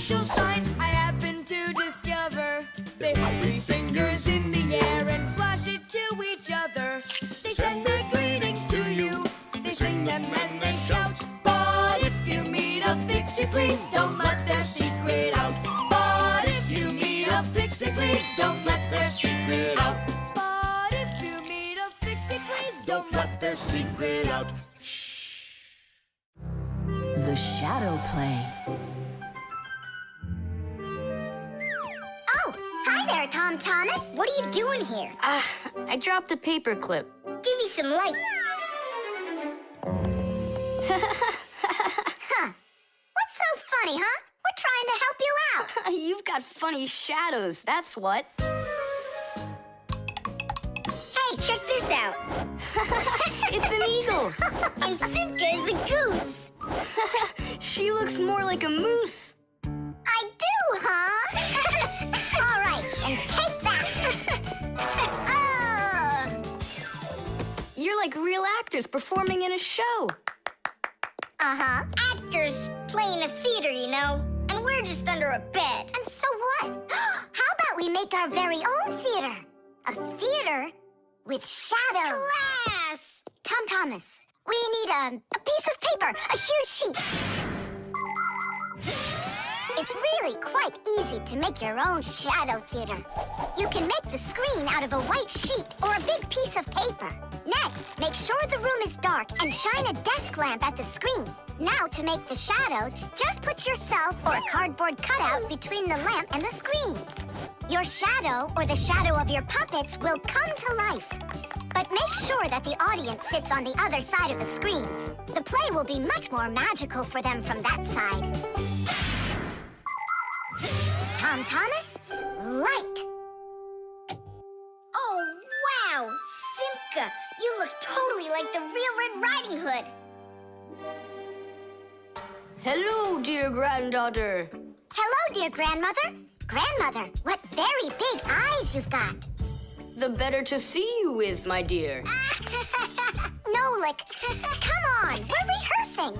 unusual sign I happen to discover. They hop 3 fingers in the air and flash it to each other. They send their greetings to you, they sing them and they shout. But if you meet a Fixie, please don't let their secret out. But if you meet a Fixie, please don't let their secret out. But if you meet a Fixie, please don't let their secret out. The shadow play. Oh, hi there, Tom Thomas. What are you doing here? I dropped a paper clip. Give me some light. Huh. What's so funny, huh? We're trying to help you out. You've got funny shadows, that's what. Hey, check this out. It's an eagle. And Simka is a goose. She looks more like a moose. I do, huh? All right, and take that. You're like real actors performing in a show. Uh-huh. Actors playing a theater, you know. And we're just under a bed. And so what? How about we make our very own theater? A theater with shadows. Class! Tom Thomas, we need a piece of paper, a huge sheet. It's really quite easy to make your own shadow theater. You can make the screen out of a white sheet or a big piece of paper. Next, make sure the room is dark and shine a desk lamp at the screen. Now, to make the shadows, just put yourself or a cardboard cutout between the lamp and the screen. Your shadow or the shadow of your puppets will come to life. But make sure that the audience sits on the other side of the screen. The play will be much more magical for them from that side. Tom Thomas, light. Oh, wow, Simka, you look totally like the real Red Riding Hood. Hello, dear granddaughter. Hello, dear grandmother. Grandmother, what very big eyes you've got. The better to see you with, my dear. Nolik, come on, we're rehearsing.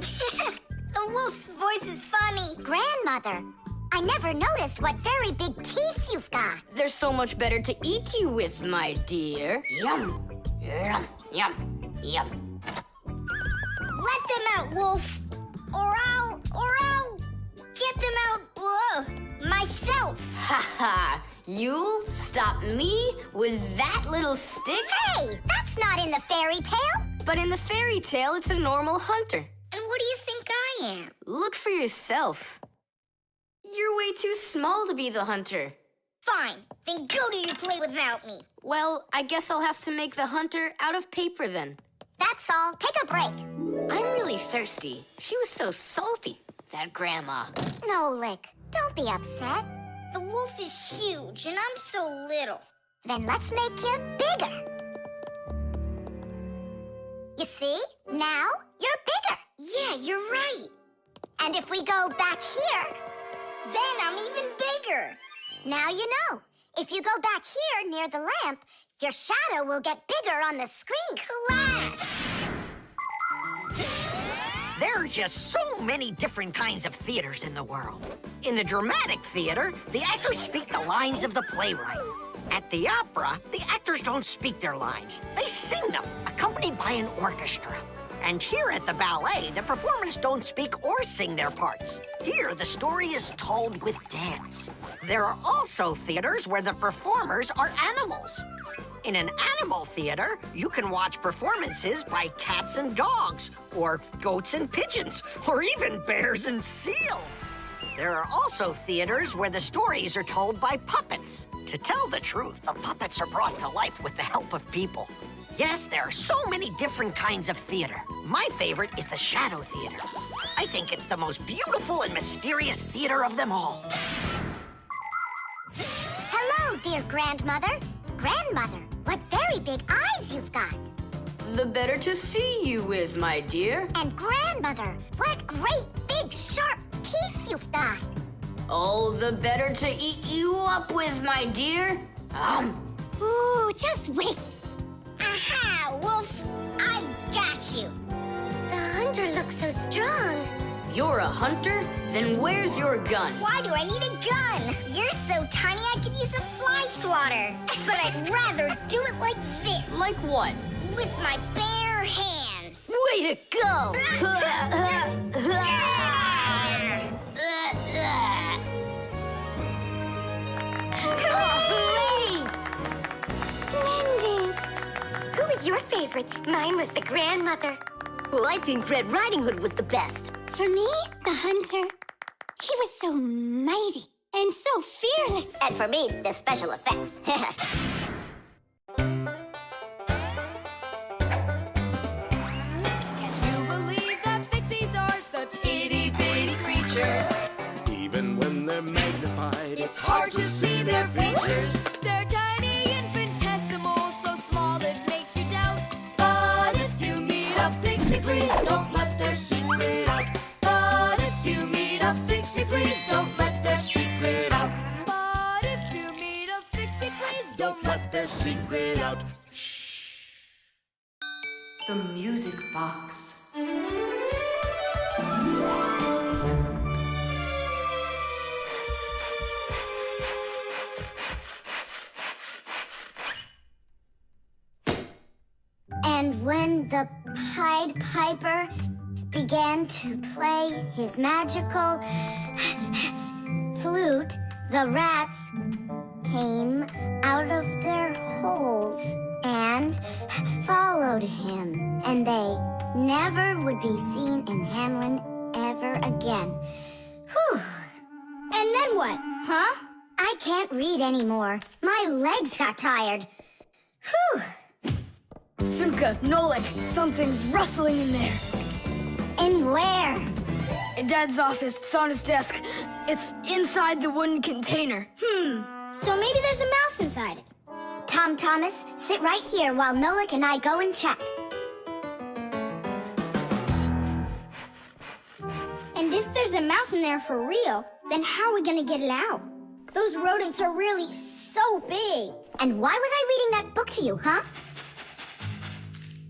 The wolf's voice is funny. Grandmother, I never noticed what very big teeth you've got. They're so much better to eat you with, my dear. Yum, yum, yum, yum. Let them out, wolf. Or I'll get them out, myself. Ha ha! You'll stop me with that little stick? Hey, that's not in the fairy tale. But in the fairy tale, it's a normal hunter. And what do you think I am? Look for yourself. You're way too small to be the hunter. Fine, then go do your play without me. Well, I guess I'll have to make the hunter out of paper then. That's all. Take a break. I'm really thirsty. She was so salty, that grandma. Nolik, don't be upset. The wolf is huge, and I'm so little. Then let's make you bigger. You see? Now you're bigger. Yeah, you're right. And if we go back here, then I'm even bigger. Now you know. If you go back here near the lamp, your shadow will get bigger on the screen. Class! There are just so many different kinds of theaters in the world. In the dramatic theater, the actors speak the lines of the playwright. At the opera, the actors don't speak their lines. They sing them, accompanied by an orchestra. And here at the ballet, the performers don't speak or sing their parts. Here, the story is told with dance. There are also theaters where the performers are animals. In an animal theater, you can watch performances by cats and dogs, or goats and pigeons, or even bears and seals. There are also theaters where the stories are told by puppets. To tell the truth, the puppets are brought to life with the help of people. Yes, there are so many different kinds of theater. My favorite is the shadow theater. I think it's the most beautiful and mysterious theater of them all. Hello, dear grandmother. Grandmother, what very big eyes you've got. The better to see you with, my dear. And grandmother, what great big sharp teeth you've got. Oh, the better to eat you up with, my dear. Ooh, just wait. Aha, wolf, I've got you. The hunter looks so strong. You're a hunter? Then where's your gun? Why do I need a gun? You're so tiny I could use a fly swatter. But I'd rather do it like this. Like what? With my bare hands. Way to go! Hooray! Splendid! Who was your favorite? Mine was the grandmother. Well, I think Red Riding Hood was the best. For me, the hunter. He was so mighty and so fearless. And for me, the special effects. Can you believe that Fixies are such itty-bitty creatures? Even when they're magnified, It's hard to see their features. They're tiny, infinitesimal, so small it makes you doubt. But if you meet a Fixie, please don't let their secret out. But if you meet a Fixie, please don't let their secret out. But if you meet a Fixie, please don't let their secret out. The music box. And when the Pied Piper began to play his magical flute, the rats came out of their holes and followed him. And they never would be seen in Hamlin ever again. Whew. And then what, huh? I can't read anymore. My legs got tired. Whew. Simka, Nolik, something's rustling in there. In where? In Dad's office, it's on his desk. It's inside the wooden container. So maybe there's a mouse inside it. Tom Thomas, sit right here while Nolik and I go and check. And if there's a mouse in there for real, then how are we gonna get it out? Those rodents are really so big. And why was I reading that book to you, huh?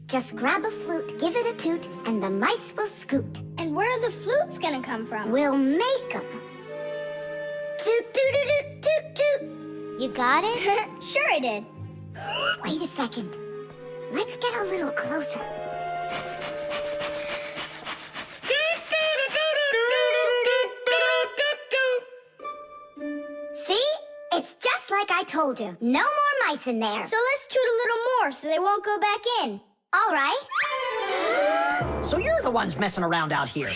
Just grab a flute, give it a toot, and the mice will scoot. And where are the flutes gonna come from? We'll make them. Toot, toot, toot, toot, toot. You got it? Sure I did. Wait a second. Let's get a little closer. See? It's just like I told you. No more mice in there. So let's toot a little more so they won't go back in. All right. So you're the ones messing around out here.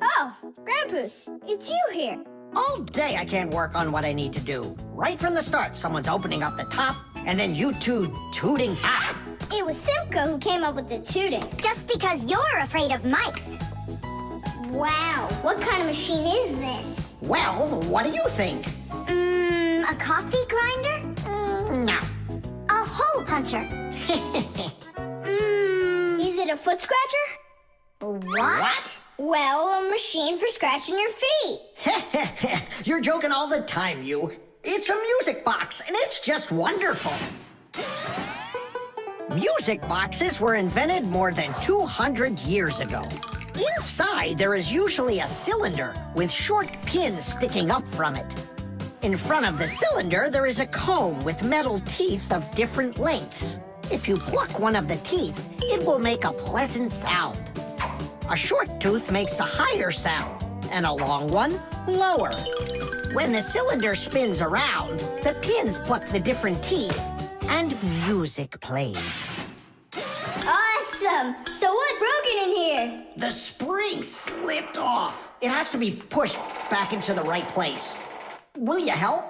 Oh, Grandpoos, it's you here. All day I can't work on what I need to do. Right from the start, someone's opening up the top, and then you two tooting out. It was Simka who came up with the tooting. Just because you're afraid of mice. Wow, what kind of machine is this? Well, what do you think? A coffee grinder? No. A hole puncher? Is it a foot scratcher? What? Well, a machine for scratching your feet. You're joking all the time, you. It's a music box, and it's just wonderful. Music boxes were invented more than 200 years ago. Inside, there is usually a cylinder with short pins sticking up from it. In front of the cylinder, there is a comb with metal teeth of different lengths. If you pluck one of the teeth, it will make a pleasant sound. A short tooth makes a higher sound, and a long one, lower. When the cylinder spins around, the pins pluck the different teeth, and music plays. Awesome! So what's broken in here? The spring slipped off. It has to be pushed back into the right place. Will you help?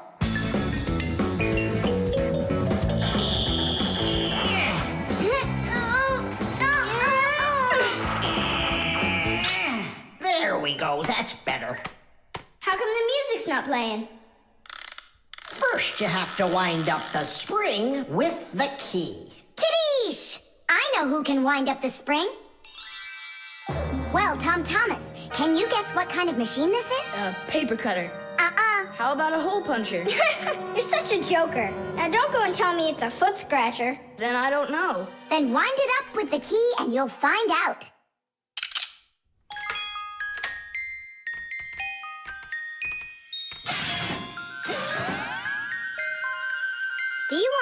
There we go, that's better. How come the music's not playing? First, you have to wind up the spring with the key. Tidish! I know who can wind up the spring. Well, Tom Thomas, can you guess what kind of machine this is? A paper cutter. How about a hole puncher? You're such a joker. Now don't go and tell me it's a foot scratcher. Then I don't know. Then wind it up with the key and you'll find out.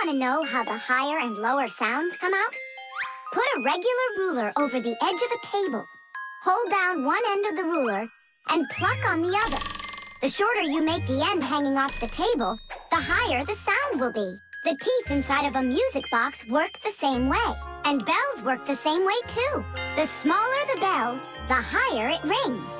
want to know how the higher and lower sounds come out? Put a regular ruler over the edge of a table. Hold down one end of the ruler and pluck on the other. The shorter you make the end hanging off the table, the higher the sound will be. The teeth inside of a music box work the same way, and bells work the same way too. The smaller the bell, the higher it rings.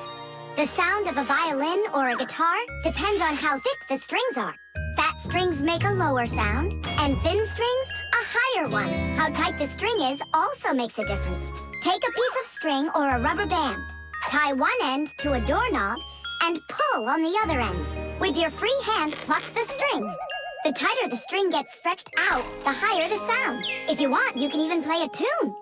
The sound of a violin or a guitar depends on how thick the strings are. Fat strings make a lower sound, and thin strings, a higher one. How tight the string is also makes a difference. Take a piece of string or a rubber band. Tie one end to a doorknob and pull on the other end. With your free hand, pluck the string. The tighter the string gets stretched out, the higher the sound. If you want, you can even play a tune.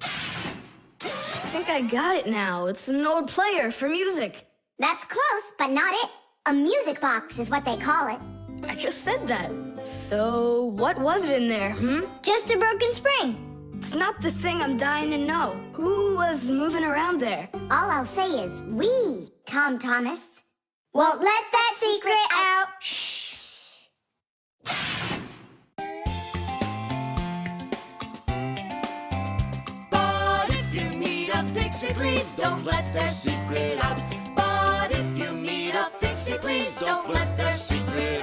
I think I got it now. It's an old player for music. That's close, but not it. A music box is what they call it. I just said that. So, what was it in there, Just a broken spring. It's not the thing I'm dying to know. Who was moving around there? All I'll say is we, Tom Thomas, won't let that secret out. Shh. But if you meet a Fixie, please don't let their secret out. But if you meet a Fixie, please don't let their secret out.